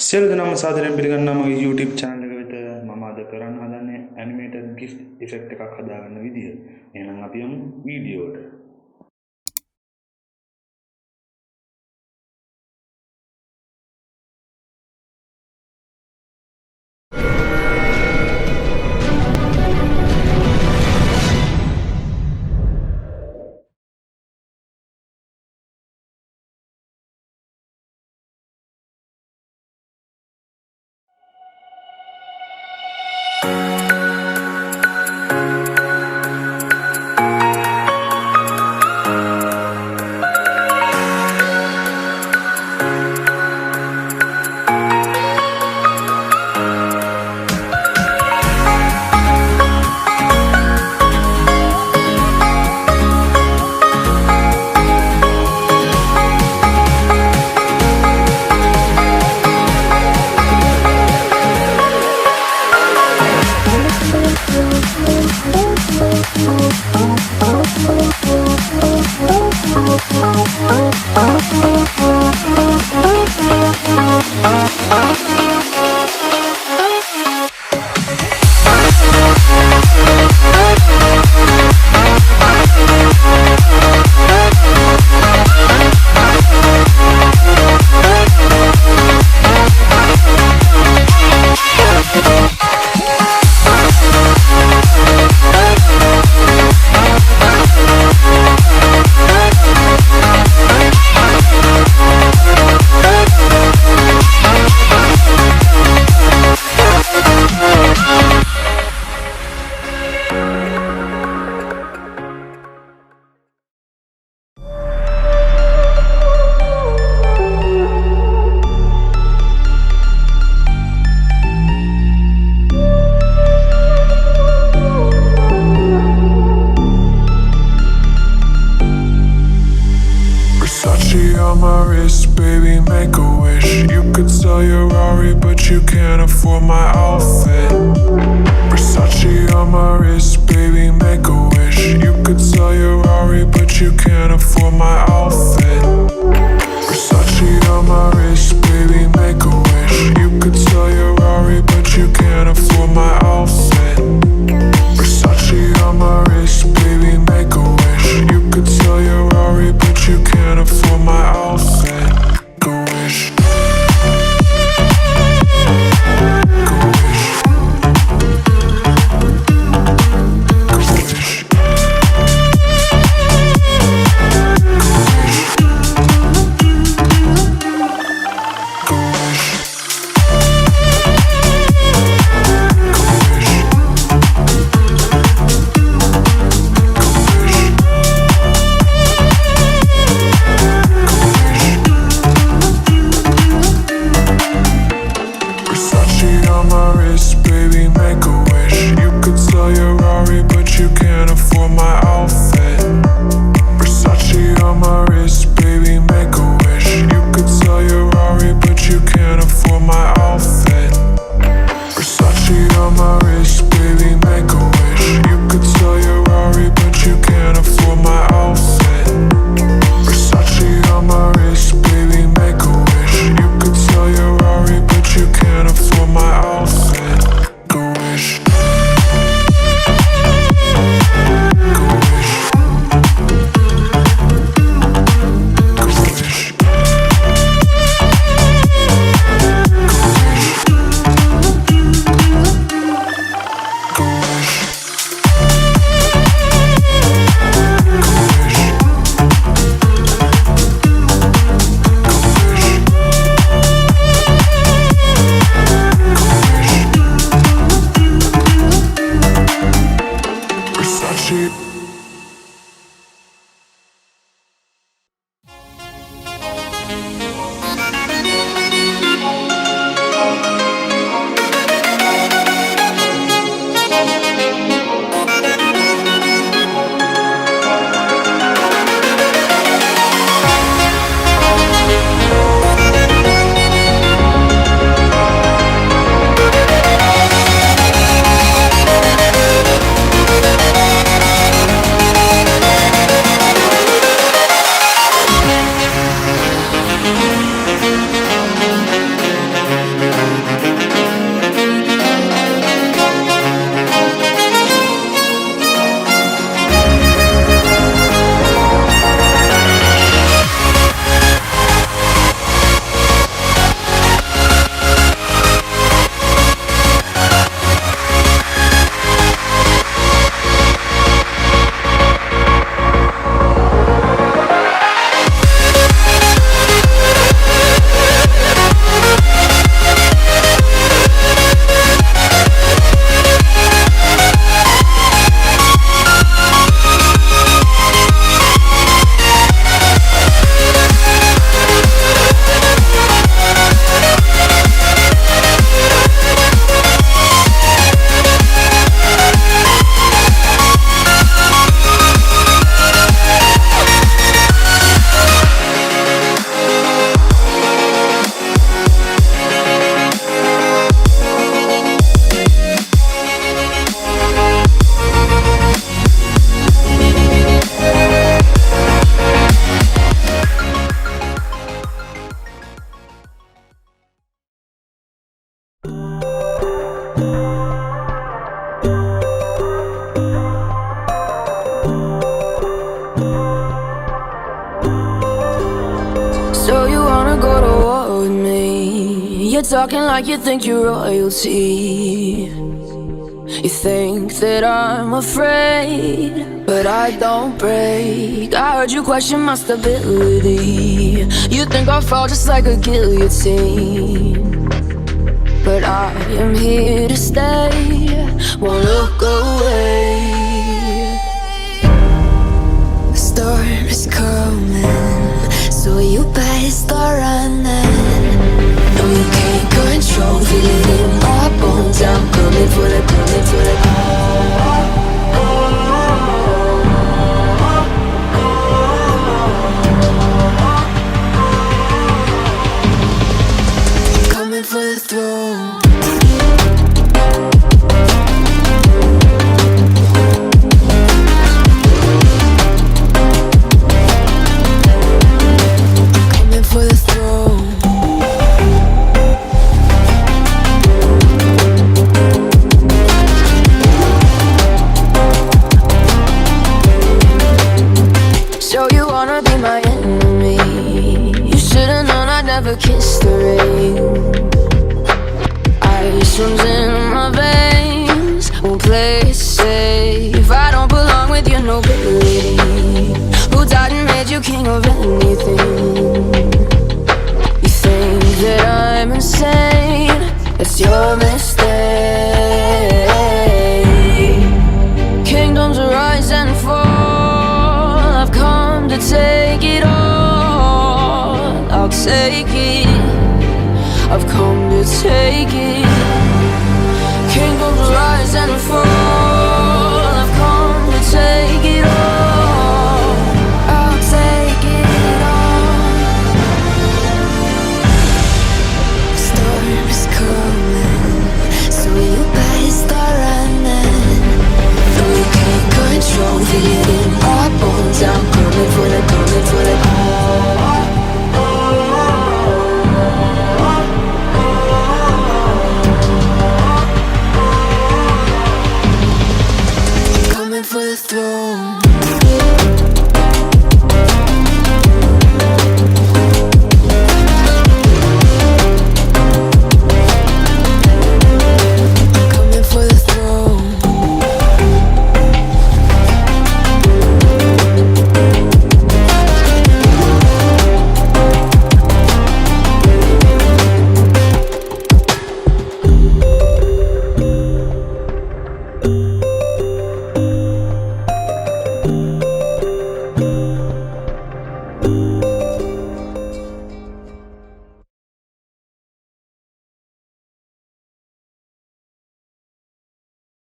සියලු දෙනාම සාදරයෙන් පිළිගන්නවා මගේ YouTube channel එක වෙත. මම අද කරන්න හදන්නේ animated GIF effect එකක් හදාගන්න විදිය. එහෙනම් අපි යමු වීඩියෝවට. On my wrist, baby, make a wish. You could sell your Rari, but you can't afford my outfit. Versace on my wrist, baby, make a wish. You could sell your Rari, but you can't afford my outfit. Versace on my wrist, baby, make a wish. You could sell your Rari, but you can't afford my outfit. Versace on my wrist, baby, make a wish. You could sell your Rari, but you can't afford my outfit. Go wish. Go wish. Go wish. Go wish. you're talking like you think you're royalty. You think that I'm afraid, but I don't break. I heard you question my stability. You think I'll fall just like a guillotine, but I am here to stay, won't look away. The storm is coming, so you better start running. No, you can't control, feel it in my bones. I'm coming for the, coming for the. Coming for the throne. Coming for the throne. So you wanna be my enemy? You should've known I'd never kiss the rain. Ice runs in my veins, won't play it safe. I don't belong with your nobility. Who died and made you king of anything? You think that I'm insane? That's your mistake. Kingdoms rise and fall, I've come to take it all. I'll take it, I've come to take it. Kingdoms rise and fall.